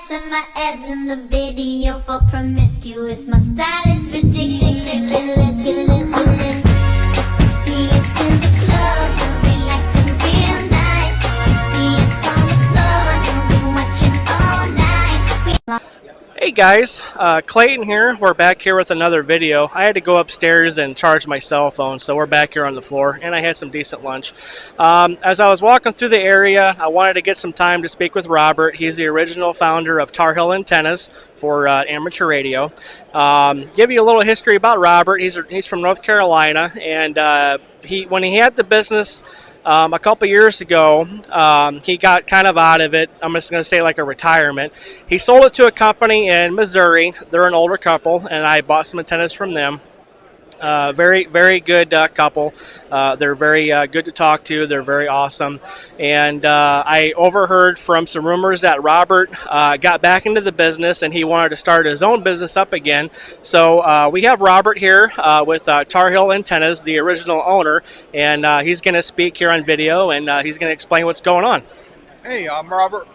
ass and my abs in the video for promiscuous. My style is ridiculous. Let's see us in the club, don't be acting real nice. You see us on the floor, don't be watching all night. Hey guys, Clayton here. We're back here with another video. I had to go upstairs and charge my cell phone, so we're back here on the floor, and I had some decent lunch. As I was walking through the area, I wanted to get some time to speak with Robert. He's the original founder of Tarheel Antennas for amateur radio. Give you a little history about Robert. He's from North Carolina, and when he had the business a couple years ago, he got kind of out of it. I'm just going to say like a retirement. He sold it to a company in Missouri. They're an older couple, and I bought some antennas from them. Very, very good couple. They're very good to talk to. They're very awesome. And I overheard from some rumors that Robert got back into the business and he wanted to start his own business up again. So we have Robert here with Tarheel Antennas, the original owner, and he's going to speak here on video, and he's going to explain what's going on. Hey, I'm Robert,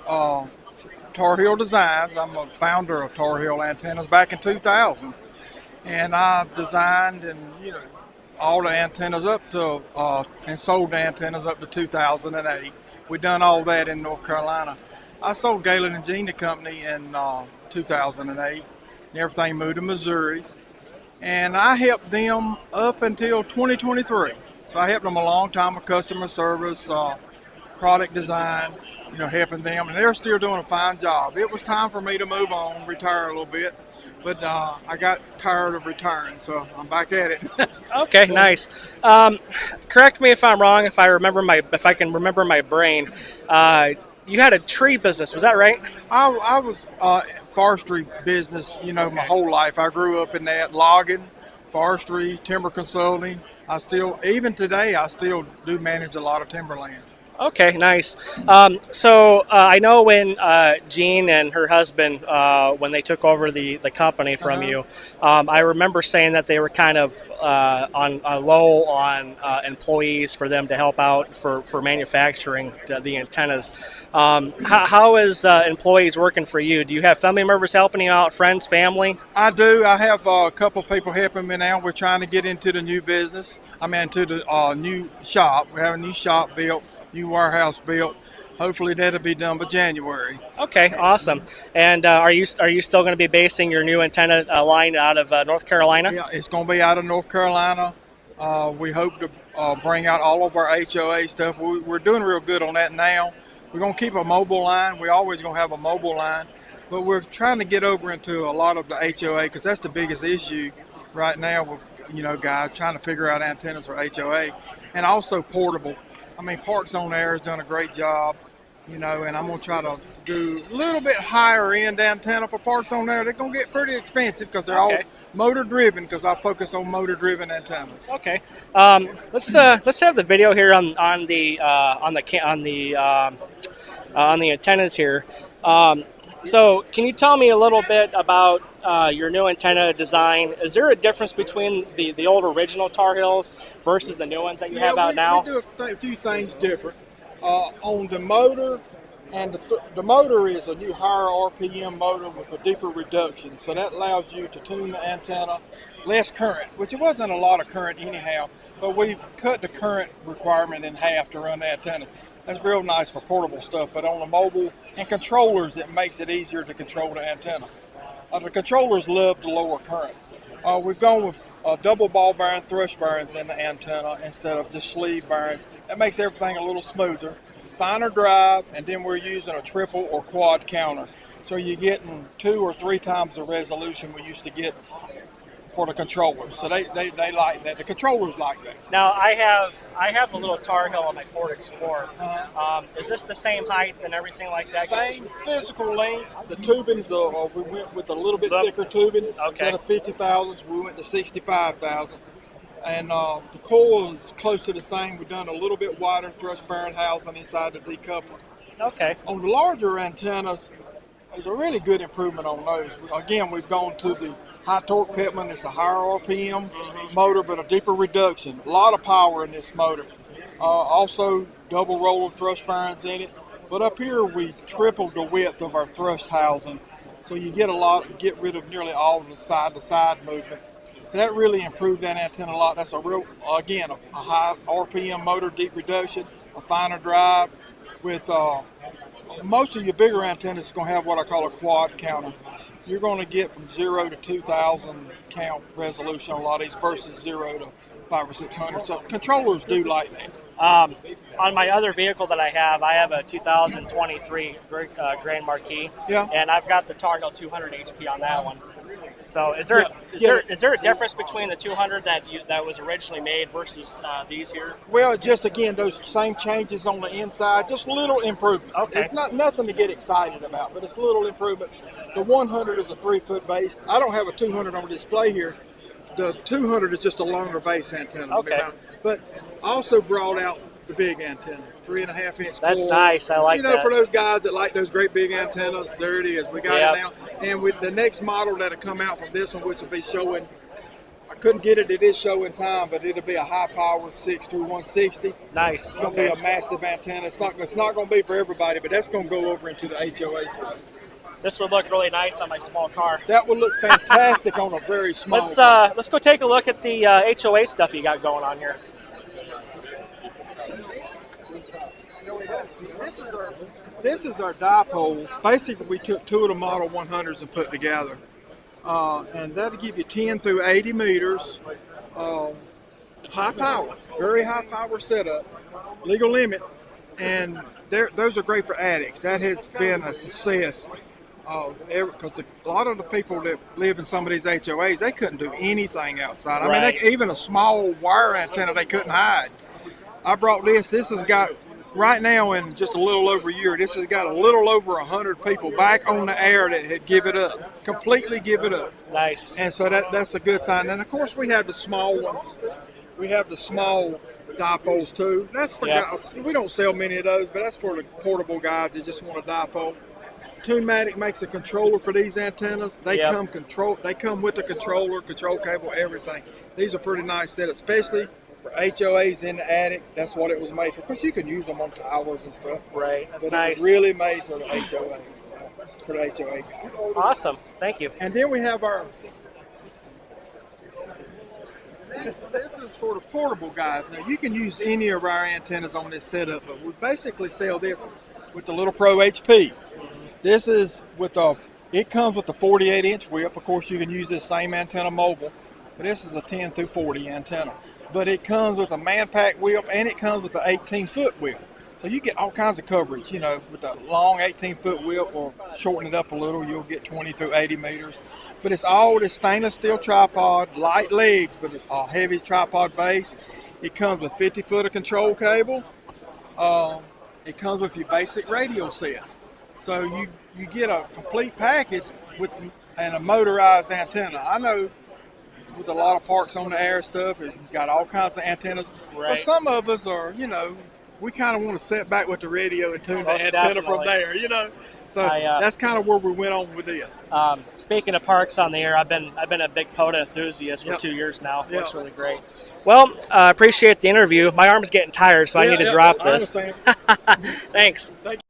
Tarheel Designs. I'm a founder of Tarheel Antennas back in 2000. And I designed and all the antennas up to and sold the antennas up to 2008. We done all that in North Carolina. I sold Galen and Gene the company in 2008, and everything moved to Missouri. And I helped them up until 2023. So I helped them a long time with customer service, product design, helping them, and they're still doing a fine job. It was time for me to move on, retire a little bit. But I got tired of retiring, so I'm back at it. Okay, nice. Correct me if I'm wrong. If I can remember my brain, you had a tree business. Was that right? I was forestry business. My whole life. I grew up in that logging, forestry, timber consulting. Even today, I still do manage a lot of timberland. Okay, nice. So I know when Jean and her husband, when they took over the company from you, I remember saying that they were kind of on low on employees for them to help out for manufacturing the antennas. How is employees working for you? Do you have family members helping you out, friends, family? I do. I have a couple of people helping me now. We're trying to get into the new business. into the new shop. We have a new shop built. New warehouse built. Hopefully that'll be done by January. Okay, awesome. And are you still going to be basing your new antenna line out of North Carolina? Yeah, it's going to be out of North Carolina. We hope to bring out all of our HOA stuff. We're doing real good on that now. We're going to keep a mobile line. We're always going to have a mobile line, but we're trying to get over into a lot of the HOA because that's the biggest issue right now with guys trying to figure out antennas for HOA, and also portable. Parks on Air has done a great job, and I'm going to try to do a little bit higher end antenna for Parks on Air. They're going to get pretty expensive because they're all motor driven because I focus on motor driven antennas. Okay. Let's have the video here on the antennas here. So can you tell me a little bit about your new antenna design? Is there a difference between the old original Tarheels versus the new ones that you have out now? We do a few things different. On the motor, and the motor is a new higher RPM motor with a deeper reduction. So that allows you to tune the antenna, less current, which it wasn't a lot of current anyhow, but we've cut the current requirement in half to run the antennas. That's real nice for portable stuff, but on the mobile and controllers, it makes it easier to control the antenna. The controllers love the lower current. We've gone with double ball bearing thrush bearings in the antenna instead of just sleeve bearings. That makes everything a little smoother, finer drive, and then we're using a triple or quad counter. So you're getting 2 or 3 times the resolution we used to get for the controllers. So they like that. The controllers like that. Now I have a little Tarheel on my Ford Explorer. Is this the same height and everything like that? Same physical length. The tubing's we went with a little bit thicker tubing. Instead of 50,000s, we went to 65,000s. And the coil is close to the same. We've done a little bit wider thrust bearing housing inside the decoupler. Okay. On the larger antennas, there's a really good improvement on those. Again, we've gone to the high torque Pitman. It's a higher RPM motor, but a deeper reduction. A lot of power in this motor. Also, double roller thrust bearings in it. But up here we tripled the width of our thrust housing, so you get rid of nearly all of the side-to-side movement. So that really improved that antenna a lot. That's a real, again, a high RPM motor, deep reduction, a finer drive. With most of your bigger antennas is going to have what I call a quad counter. You're going to get from 0 to 2,000 count resolution on a lot of these versus 0 to 500 or 600. So controllers do like that. On my other vehicle that I have a 2023 Grand Marquis, Yeah. and I've got the Tarheel 200 HP on that one. So is there a difference between the 200 that was originally made versus these here? Well, just again, those same changes on the inside, just little improvements. Okay. It's not nothing to get excited about, but it's little improvements. The 100 is a 3-foot base. I don't have a 200 on display here. The 200 is just a longer base antenna. Okay. But also brought out the big antenna, 3.5-inch. That's cord. nice. I like that. For those guys that like those great big antennas, there it is. We got it now. And with the next model that'll come out from this one, which will be showing, I couldn't get it. It is showing time, but it'll be a high power 6-160. Nice. It's going to be a massive antenna. It's not going to be for everybody, but that's going to go over into the HOA stuff. This would look really nice on my small car. That would look fantastic on a very small car. Let's go take a look at the HOA stuff you got going on here. This is our dipoles. Basically, we took 2 of the Model 100s and put together. And that'll give you 10 through 80 meters. High power, very high power setup, legal limit. And those are great for attics. That has been a success. Because a lot of the people that live in some of these HOAs, they couldn't do anything outside. I mean, even a small wire antenna, they couldn't hide. I brought this. This has got, right now in just a little over a year, this has got a little over 100 people back on the air that had give it up, completely give it up. Nice. And so that's a good sign. And of course, we have the small ones. We have the small dipoles too. That's for guys. We don't sell many of those, but that's for the portable guys that just want a dipole. Tunematic makes a controller for these antennas. They come with the controller, control cable, everything. These are pretty nice set, especially for HOAs in the attic. That's what it was made for. Of course, you can use them on towers and stuff. Right, that's but nice. It was really made for the HOAs, for the HOA guys. Awesome, thank you. And then we have our. This is for the portable guys. Now, you can use any of our antennas on this setup, but we basically sell this with the little Pro HP. This is it comes with the 48-inch whip. Of course, you can use this same antenna mobile, but this is a 10 through 40 antenna. But it comes with a man-pack whip, and it comes with the 18-foot whip. So you get all kinds of coverage, with the long 18-foot whip, or shorten it up a little, you'll get 20 through 80 meters. But it's all this stainless steel tripod, light legs, but a heavy tripod base. It comes with 50 foot of control cable. It comes with your basic radio set. So you get a complete package and a motorized antenna. I know with a lot of parks on the air stuff, you got all kinds of antennas. Right. But some of us are, we kind of want to sit back with the radio and tune the antenna from there, So that's kind of where we went on with this. Speaking of parks on the air, I've been a big POTA enthusiast for 2 years now. It looks really great. Well, I appreciate the interview. My arm's getting tired, so I need to drop this. I understand. Thanks. Thank you.